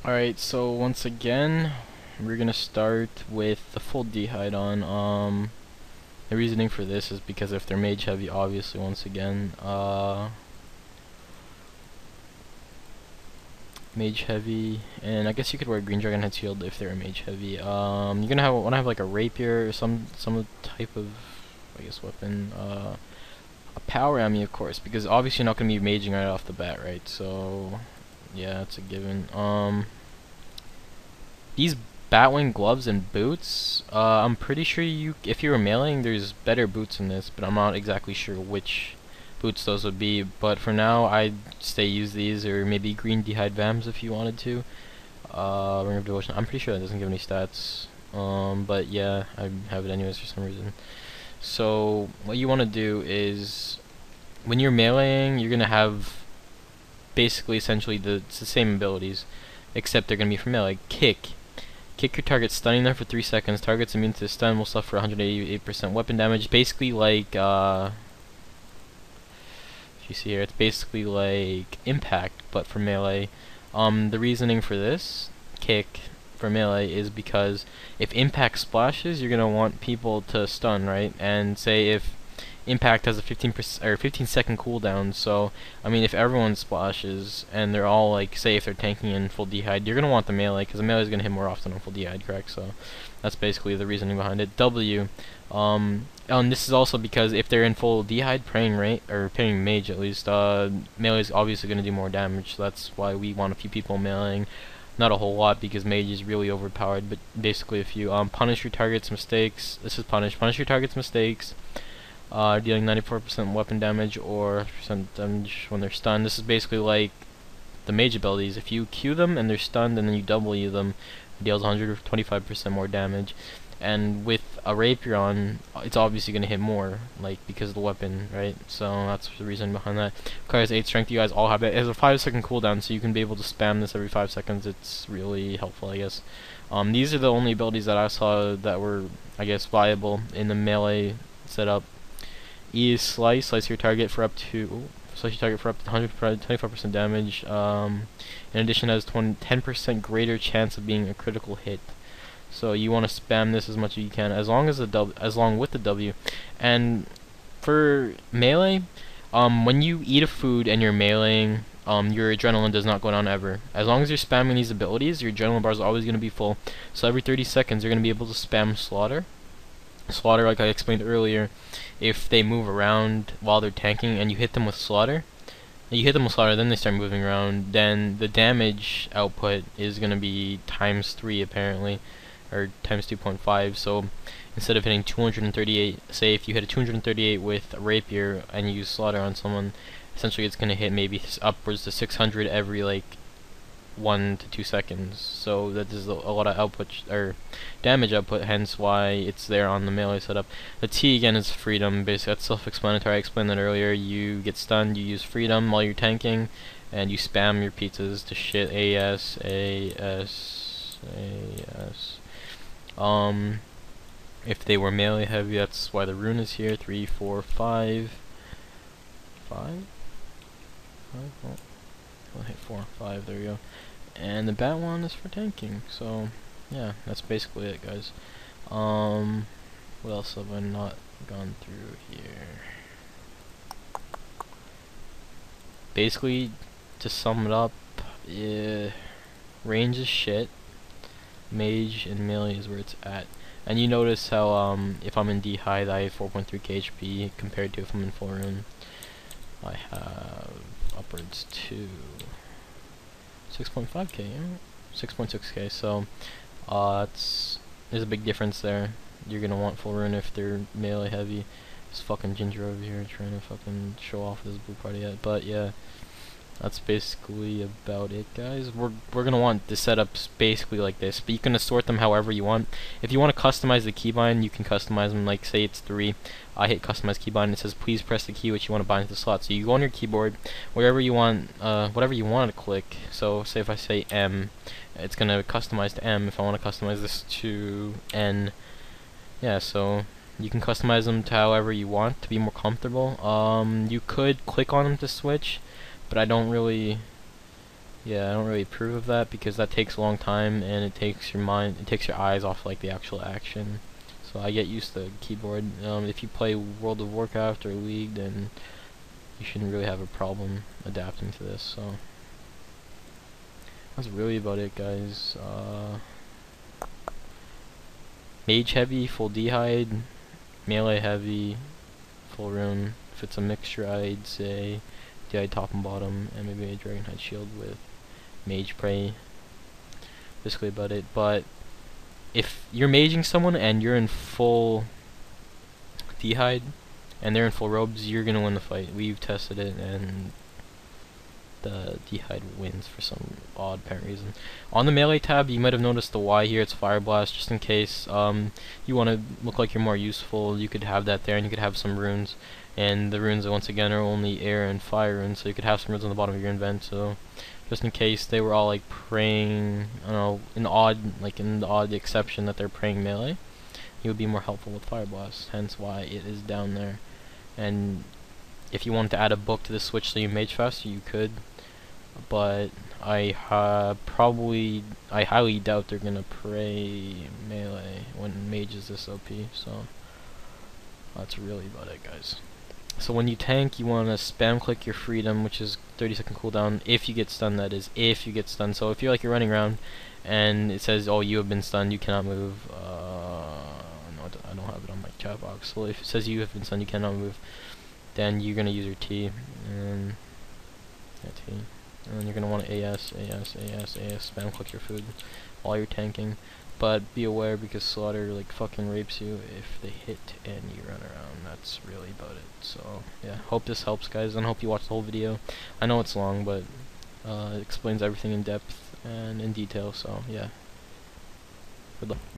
Alright, so once again, we're gonna start with the full D'hide on. The reasoning for this is because if they're mage heavy, obviously, once again, mage heavy, and I guess you could wear green dragon head shield if they're mage heavy. You're gonna wanna have like a rapier or some type of, I guess, weapon. A power army, of course, because obviously you're not gonna be maging right off the bat, right? So yeah, it's a given. These Batwing gloves and boots, I'm pretty sure if you were mailing, there's better boots in this, but I'm not exactly sure which boots those would be. But for now, I'd stay use these, or maybe green D'hide Vams if you wanted to. Ring of Devotion, I'm pretty sure that doesn't give any stats. But yeah, I have it anyways for some reason. So what you want to do is, when you're meleeing, you're gonna have basically essentially it's the same abilities, except they're gonna be for melee. Kick. Kick your target, stunning them for 3 seconds. Targets immune to the stun will suffer 188% weapon damage. Basically like, if you see here, it's basically like Impact, but for melee. The reasoning for this, kick, for melee, is because if Impact splashes, you're gonna want people to stun, right? And say if Impact has a 15% or 15-second cooldown, so I mean if everyone splashes and they're all like, say if they're tanking in full D'hide, you're gonna want the melee because the melee is gonna hit more often on full D'hide, correct? So that's basically the reasoning behind it. W, and this is also because if they're in full D'hide, praying right or praying mage at least, melee is obviously gonna do more damage. So that's why we want a few people meleeing. Not a whole lot because mage is really overpowered, but basically if you punish your target's mistakes, this is punish your target's mistakes, dealing 94% weapon damage or percent damage when they're stunned. This is basically like the mage abilities. If you Q them and they're stunned and then you W them, it deals 125% more damage. And with a rapier on, it's obviously going to hit more, like, because of the weapon, right? So that's the reason behind that. Requires 8 strength, you guys all have it. It has a 5-second cooldown, so you can be able to spam this every 5 seconds. It's really helpful, I guess. These are the only abilities that I saw that were, I guess, viable in the melee setup. E is slice your target for up to slice your target for up to 125% damage. In addition, it has 10% greater chance of being a critical hit. So you want to spam this as much as you can, as long with the W. And for melee, when you eat a food and you're meleeing, your adrenaline does not go down ever. As long as you're spamming these abilities, your adrenaline bar is always going to be full. So every 30 seconds, you're going to be able to spam slaughter. Slaughter, like I explained earlier, if they move around while they're tanking and you hit them with slaughter, then they start moving around, then the damage output is going to be times 3 apparently, or times 2.5. So instead of hitting 238, say if you hit a 238 with a rapier and you use slaughter on someone, essentially it's going to hit maybe upwards to 600 every like 1 to 2 seconds. So that is a lot of output or damage output, hence why it's there on the melee setup. The T again is freedom. Basically that's self-explanatory. I explained that earlier. You get stunned, you use freedom while you're tanking, and you spam your pizzas to shit. AS AS AS. If they were melee heavy, that's why the rune is here. 3 4 5 5 5. Oh, I'll hit 4 5. There we go. And the bat one is for tanking. So yeah, that's basically it, guys. What else have I not gone through here? Basically, to sum it up, range is shit. Mage and melee is where it's at. And you notice how if I'm in D'hide, I have 4.3k HP compared to if I'm in full rune, I have upwards to 6.5k, 6.6k. So there's a big difference there. You're gonna want full rune if they're melee heavy. This fucking ginger over here trying to fucking show off this blue party yet. But yeah, that's basically about it, guys. We're gonna want the setups basically like this, but you can assort them however you want. If you want to customize the keybind, you can customize them. Like say it's 3, I hit customize keybind. It says please press the key which you want to bind to the slot. So you go on your keyboard, wherever you want, whatever you want to click. So say if I say M, it's gonna customize to M. If I want to customize this to N, yeah. So you can customize them to however you want to be more comfortable. You could click on them to switch, but I don't really, yeah, I don't really approve of that because that takes a long time and it takes your eyes off like the actual action. So I get used to keyboard. If you play World of Warcraft or League, then you shouldn't really have a problem adapting to this. So that's really about it, guys. Mage heavy, full D'hide. Melee heavy, full rune. If it's a mixture, I'd say D'hide top and bottom, and maybe a Dragonhide shield with Mage Prey. Basically about it. But if you're maging someone and you're in full D'hide and they're in full robes, you're gonna win the fight. We've tested it, and the D'hide wins for some odd apparent reason. On the melee tab, you might have noticed the Y here. It's Fire Blast, just in case you want to look like you're more useful. You could have that there, and you could have some runes. And the runes, once again, are only air and fire runes, so you could have some runes on the bottom of your invent. So just in case they were all like praying, I don't know, in the odd exception that they're praying melee, you would be more helpful with Fire Blast. Hence why it is down there. And if you wanted to add a book to the switch so you mage faster, you could, but I highly doubt they're gonna pray melee when mage is this OP. So that's really about it, guys. So when you tank, you want to spam click your freedom, which is 30-second cooldown. If you get stunned, that is, if you get stunned. So if you're running around and it says, "Oh, you have been stunned, you cannot move," no, I don't have it on my chat box. So if it says you have been stunned, you cannot move, then you're gonna use your T, and yeah, T, and then you're gonna want to AS, spam click your food while you're tanking. But be aware, because Slaughter like fucking rapes you if they hit and you run around. That's really about it. So yeah, hope this helps, guys, and hope you watch the whole video. I know it's long, but it explains everything in depth and in detail. So yeah, good luck.